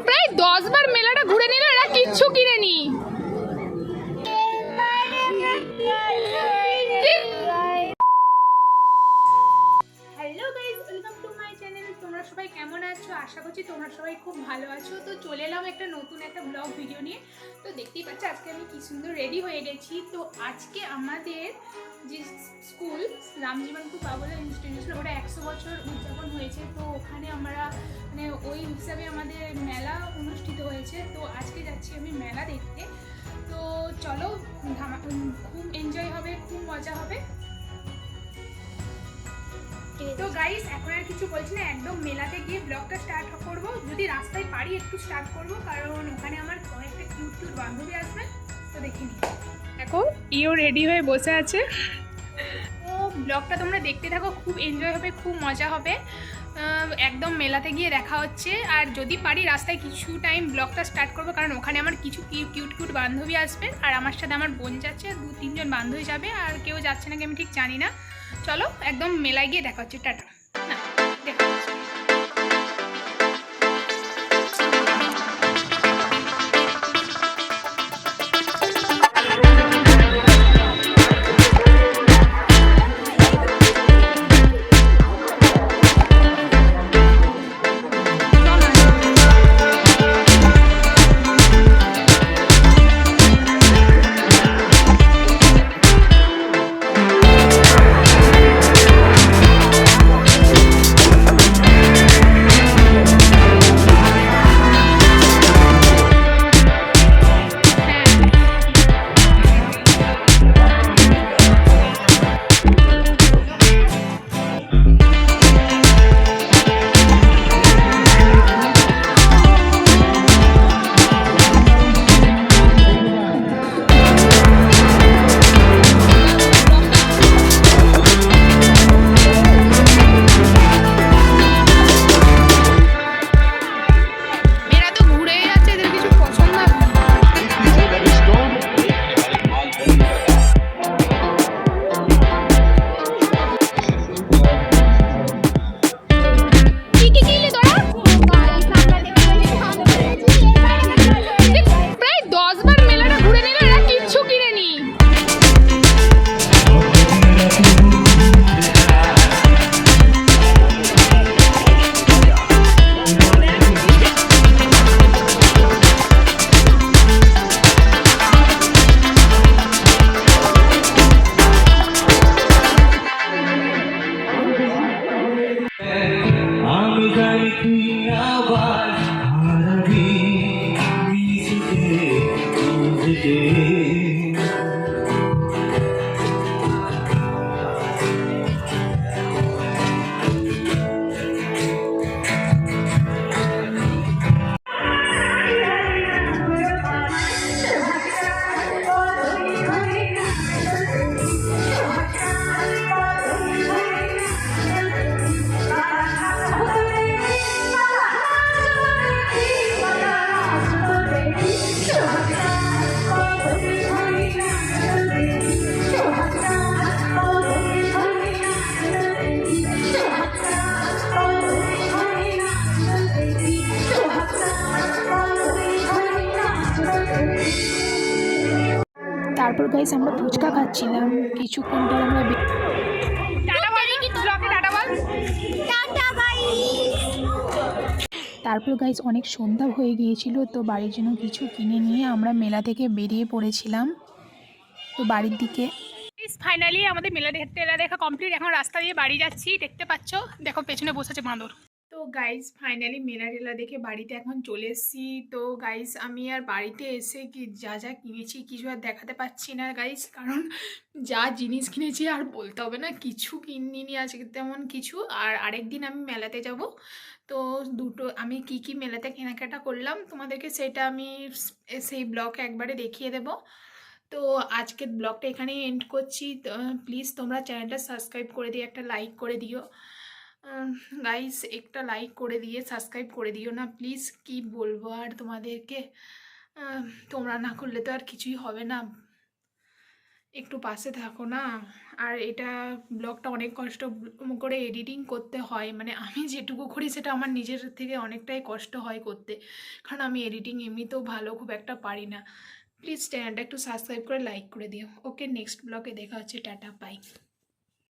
প্রায় 10 বার মেলাটা ঘুরে নিল, এরা কিচ্ছু কিনেনি। Hello guys, welcome to my channel. তোমরা সবাই কেমন আছো? আশা করছি তোমরা সবাই খুব ভালো আছো। তো চলে এলাম একটা নতুন একটা ব্লগ ভিডিও নিয়ে। তো দেখতেই পাচ্ছ আজকে আমি কি সুন্দর রেডি হয়ে গেছি। তো আজকে আমাদের যে স্কুল রামজীবনপুর বাবুলা ইনস্টিটিউশন, ওটা 100 বছর উদযাপন হয়েছে। তো ওখানে আমরা মানে ওই হিসাবে আমাদের মেলা অনুষ্ঠিত হয়েছে। তো আজকে যাচ্ছি আমি মেলা দেখতে। তো চলো, খুব এনজয় হবে, খুব মজা হবে। তো গাইস, এখন আর কিছু বলছি না, একদম মেলাতে গিয়ে ব্লগটা স্টার্ট করব। যদি রাস্তায় পারি একটু স্টার্ট করব, কারণ ওখানে আমার অনেকটা কিউট কিউট বান্ধবী আসবে। তো দেখে নিই। দেখো ইও রেডি হয়ে বসে আছে। তো ব্লগটা তোমরা দেখতে থাকো, খুব এনজয় হবে, খুব মজা হবে। একদম মেলাতে গিয়ে দেখা হচ্ছে। আর যদি পারি রাস্তায় কিছু টাইম ব্লগটা স্টার্ট করবো, কারণ ওখানে আমার কিছু কিউট কিউট বান্ধবী আসবে। আর আমার সাথে আমার বোন যাচ্ছে, 2-3 জন বান্ধবী যাবে, আর কেউ যাচ্ছে নাকি আমি ঠিক জানি না। চলো একদম মেলায় গিয়ে দেখা হচ্ছে। টাটা। না, দেখা হচ্ছে। তারপর গাইস আমরা ফুচকা খাচ্ছিলাম। কিছুক্ষণ পর আমরা তারপর গাইস অনেক সন্ধ্যা হয়ে গিয়েছিল। তো বাড়ির জন্য কিছু কিনে নিয়ে আমরা মেলা থেকে বেরিয়ে পড়েছিলাম তো বাড়ির দিকে। ফাইনালি আমাদের মেলা দেখা কমপ্লিট। এখন রাস্তা দিয়ে বাড়ি যাচ্ছি, দেখতে পাচ্ছ। দেখো পেছনে বসেছে বাঁদর। তো গাইস ফাইনালি মেলা টেলা দেখে বাড়িতে এখন চলে এসেছি। তো গাইস আমি আর বাড়িতে এসে কি যা যা কিনেছি কিছু আর দেখাতে পাচ্ছি না গাইস, কারণ যা জিনিস কিনেছি আর বলতে হবে না, কিছু কিনিনি আজকে তেমন কিছু। আর আরেকদিন আমি মেলাতে যাব। তো দুটো আমি কি কি মেলাতে কেনাকাটা করলাম তোমাদেরকে সেটা আমি সেই ব্লগ একবারে দেখিয়ে দেব। তো আজকের ব্লগটা এখানেই এন্ড করছি। প্লিজ তোমরা চ্যানেলটা সাবস্ক্রাইব করে দিয়ে একটা লাইক করে দিও গাইস, একটা লাইক করে দিয়ে সাবস্ক্রাইব করে দিও না প্লিজ। কি বলবো আর তোমাদেরকে, তোমরা না করলে তো আর কিছুই হবে না। একটু পাশে থাকো না। আর এটা ব্লগটা অনেক কষ্ট করে এডিটিং করতে হয়, মানে আমি যেটুকু করি সেটা আমার নিজের থেকে অনেকটাই কষ্ট হয় করতে, কারণ আমি এডিটিং এমনিতেও ভালো খুব একটা পারি না। প্লিজ চ্যানেলটা একটু সাবস্ক্রাইব করে লাইক করে দিও। ওকে, নেক্সট ব্লগে দেখা হচ্ছে, টাটা বাই।